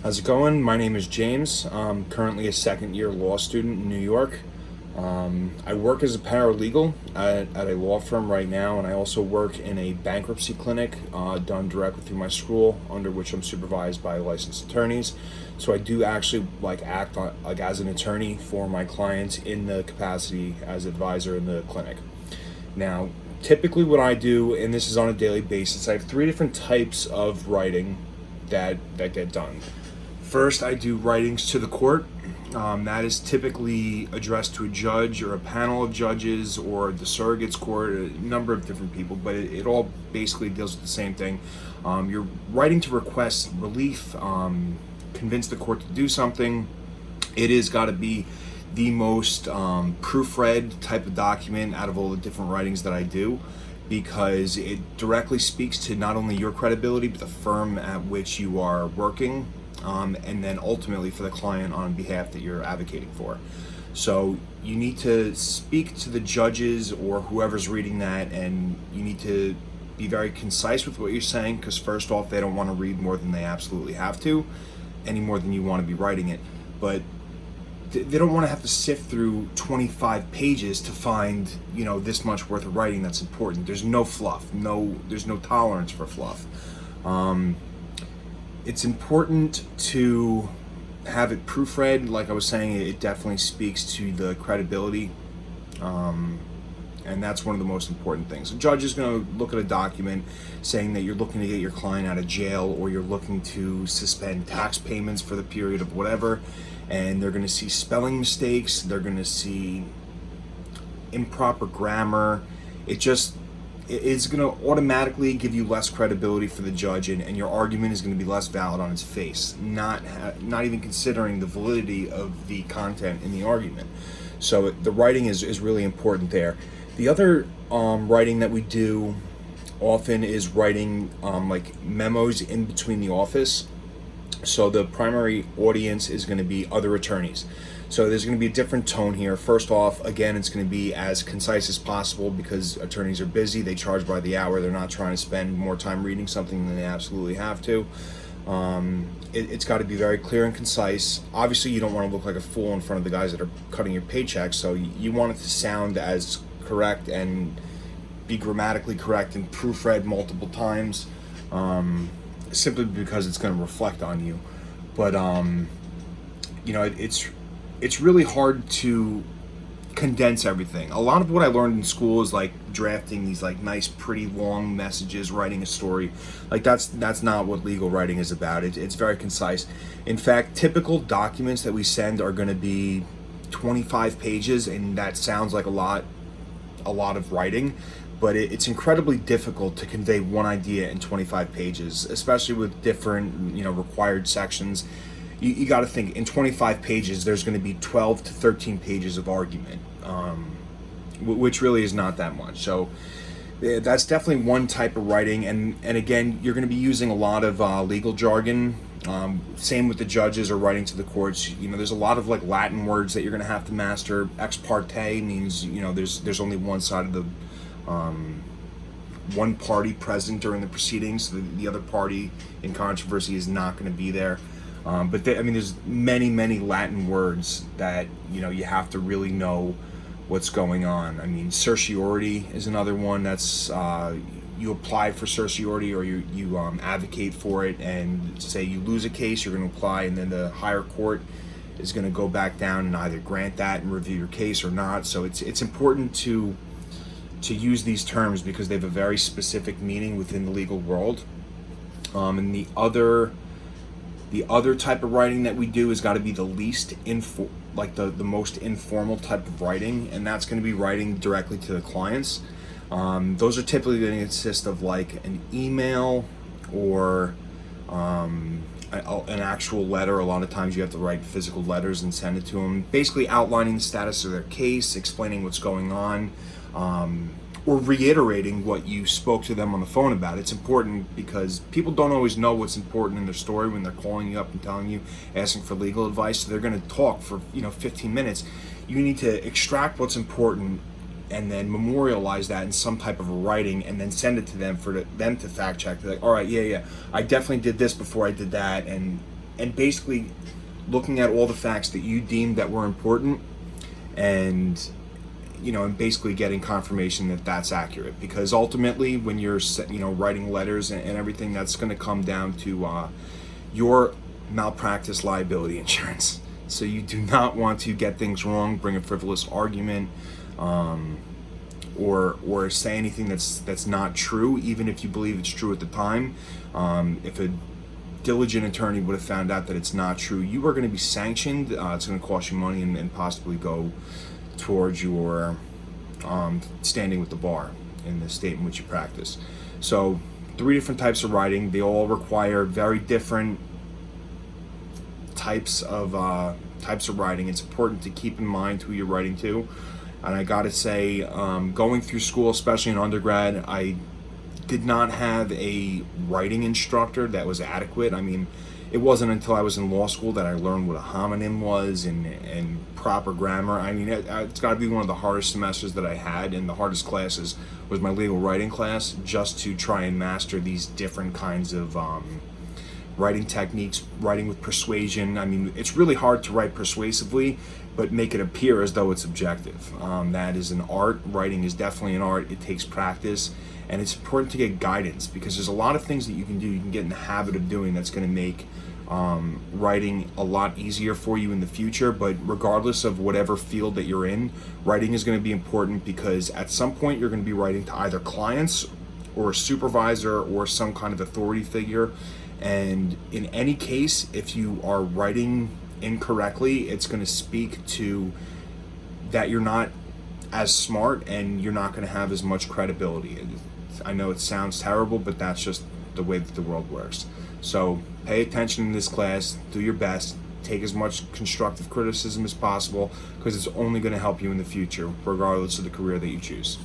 How's it going? My name is James. I'm currently a second year law student in New York. I work as a paralegal at a law firm right now, and I also work in a bankruptcy clinic done directly through my school, under which I'm supervised by licensed attorneys. So I do actually act as an attorney for my clients in the capacity as advisor in the clinic. Now, typically what I do, and this is on a daily basis, I have three different types of writing that get done. First, I do writings to the court. That is typically addressed to a judge or a panel of judges or the surrogates court, a number of different people, but it all basically deals with the same thing. You're writing to request relief, convince the court to do something. It has got to be the most proofread type of document out of all the different writings that I do, because it directly speaks to not only your credibility, but the firm at which you are working. And then ultimately for the client on behalf that you're advocating for. So you need to speak to the judges or whoever's reading that, and you need to be very concise with what you're saying, because first off, they don't want to read more than they absolutely have to, any more than you want to be writing it. But they don't want to have to sift through 25 pages to find, this much worth of writing that's important. There's no fluff. There's no tolerance for fluff. It's important to have it proofread. Like I was saying, it definitely speaks to the credibility, and that's one of the most important things. A judge is going to look at a document saying that you're looking to get your client out of jail, or you're looking to suspend tax payments for the period of whatever, and they're going to see spelling mistakes, they're going to see improper grammar. It's going to automatically give you less credibility for the judge, and your argument is going to be less valid on its face, not even considering the validity of the content in the argument. So the writing is really important there. The other writing that we do often is writing like memos in between the office. So the primary audience is going to be other attorneys. So there's going to be a different tone here. First off, again, it's going to be as concise as possible, because attorneys are busy. They charge by the hour. They're not trying to spend more time reading something than they absolutely have to. It's got to be very clear and concise. Obviously, you don't want to look like a fool in front of the guys that are cutting your paychecks, so you want it to sound as correct and be grammatically correct and proofread multiple times, simply because it's going to reflect on you. But it's really hard to condense everything. A lot of what I learned in school is like drafting these like nice, pretty long messages, writing a story. Like that's not what legal writing is about. It's very concise. In fact, typical documents that we send are going to be 25 pages, and that sounds like a lot of writing, but it's incredibly difficult to convey one idea in 25 pages, especially with different, required sections. You got to think, in 25 pages, there's going to be 12 to 13 pages of argument, which really is not that much. So that's definitely one type of writing. And again, you're going to be using a lot of legal jargon. Same with the judges or writing to the courts. There's a lot of like Latin words that you're going to have to master. Ex parte means, there's only one side of the one party present during the proceedings. So the other party in controversy is not going to be there. But there's many Latin words that you have to really know what's going on. Certiorari is another one. That's you apply for certiorari, or you advocate for it, and say you lose a case, you're going to apply, and then the higher court is going to go back down and either grant that and review your case or not. So it's important to use these terms, because they have a very specific meaning within the legal world. And the other type of writing that we do has got to be the least the most informal type of writing, and that's going to be writing directly to the clients. Those are typically going to consist of like an email or an actual letter. A lot of times you have to write physical letters and send it to them, basically outlining the status of their case, explaining what's going on, or reiterating what you spoke to them on the phone about. It's important because people don't always know what's important in their story when they're calling you up and telling you, asking for legal advice. So they're going to talk for 15 minutes. You need to extract what's important and then memorialize that in some type of a writing, and then send it to them for them to fact check. They're like, all right, yeah, I definitely did this before I did that, and and basically looking at all the facts that you deemed that were important, and and basically getting confirmation that that's accurate. Because ultimately, when you're writing letters and everything, that's going to come down to your malpractice liability insurance. So you do not want to get things wrong, bring a frivolous argument, or say anything that's not true, even if you believe it's true at the time. If a diligent attorney would have found out that it's not true, you are going to be sanctioned. It's going to cost you money and possibly go towards your standing with the bar in the state in which you practice. So 3 different types of writing. They all require very different types of writing. It's important to keep in mind who you're writing to. And I gotta say, going through school, especially in undergrad, I did not have a writing instructor that was adequate. I mean, it wasn't until I was in law school that I learned what a homonym was and proper grammar. I mean, it's got to be one of the hardest semesters that I had, and the hardest classes was my legal writing class, just to try and master these different kinds of writing techniques, writing with persuasion. I mean, it's really hard to write persuasively, but make it appear as though it's objective. That is an art. Writing is definitely an art. It takes practice, and it's important to get guidance, because there's a lot of things that you can do, you can get in the habit of doing, that's going to make writing a lot easier for you in the future. But regardless of whatever field that you're in, writing is going to be important, because at some point you're going to be writing to either clients or a supervisor or some kind of authority figure. And in any case, if you are writing incorrectly, it's going to speak to that you're not as smart, and you're not going to have as much credibility. I know it sounds terrible, but that's just the way that the world works. So pay attention in this class, do your best, take as much constructive criticism as possible, because it's only going to help you in the future, regardless of the career that you choose.